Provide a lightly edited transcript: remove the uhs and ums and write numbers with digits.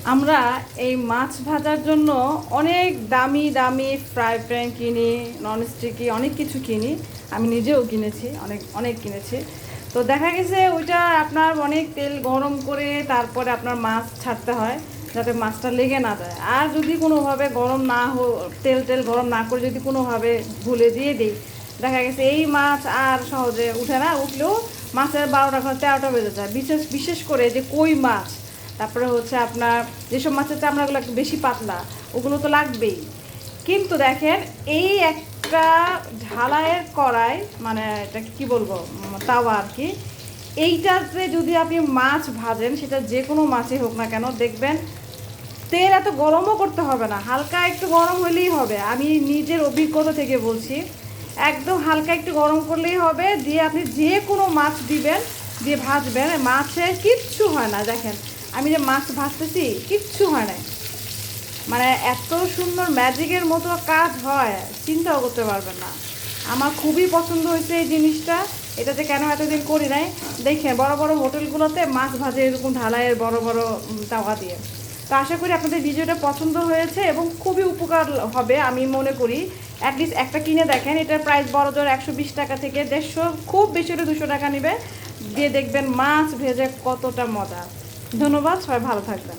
আমরা এই মাছ ভাজার জন্য অনেক দামি দামি ফ্রাই প্যান কিনি, ননস্টিকি অনেক কিছু কিনি। আমি নিজেও কিনেছি, অনেক অনেক কিনেছি। তো দেখা গেছে ওইটা আপনার অনেক তেল গরম করে তারপরে আপনার মাছ ছাড়তে হয় যাতে মাছটা লেগে না যায়। আর যদি কোনোভাবে গরম না তেল গরম না করে যদি কোনোভাবে ভুলে দিয়ে দিই, দেখা গেছে এই মাছ আর সহজে উঠে না, উঠলেও মাছের 12টা 13টা বেজে যায়। বিশেষ বিশেষ করে যে কই মাছ, তারপরে হচ্ছে আপনার যেসব মাছের চামড়াগুলো একটু বেশি পাতলা, ওগুলো তো লাগবেই। কিন্তু দেখেন এই একটা ঢালাইয়ের কড়াই, মানে এটা কি বলবো, তাওয়া আর কি, এইটাতে যদি আপনি মাছ ভাজেন, সেটা যে কোনো মাছই হোক না কেন, দেখবেন তেল এত গরমও করতে হবে না, হালকা একটু গরম হলেই হবে। আমি নিজের অভিজ্ঞতা থেকে বলছি, একদম হালকা একটু গরম করলেই হবে। দিয়ে আপনি যে কোনো মাছ দিবেন, দিয়ে ভাজবেন, মাছে কিচ্ছু হয় না। দেখেন আমি যে মাছ ভাজতেছি, কিচ্ছু হয় না, মানে এত সুন্দর ম্যাজিকের মতো কাজ হয়, চিন্তাও করতে পারবেন না। আমার খুবই পছন্দ হয়েছে এই জিনিসটা। এটাতে কেন এতদিন করি নাই, দেখেন বড় বড় হোটেলগুলোতে মাছ ভাজে এরকম ঢালাইয়ের বড় বড় তাওয়া দিয়ে। তো আশা করি আপনাদের ভিডিওটা পছন্দ হয়েছে এবং খুবই উপকার হবে আমি মনে করি। অ্যাটলিস্ট একটা কিনে দেখেন, এটার প্রাইস বড় জোর 120 টাকা থেকে 150, খুব বেশি হলে 200 টাকা নেবে। দিয়ে দেখবেন মাছ ভেজে কতটা মজা। ধন্যবাদ, সবাই ভালো থাকবেন।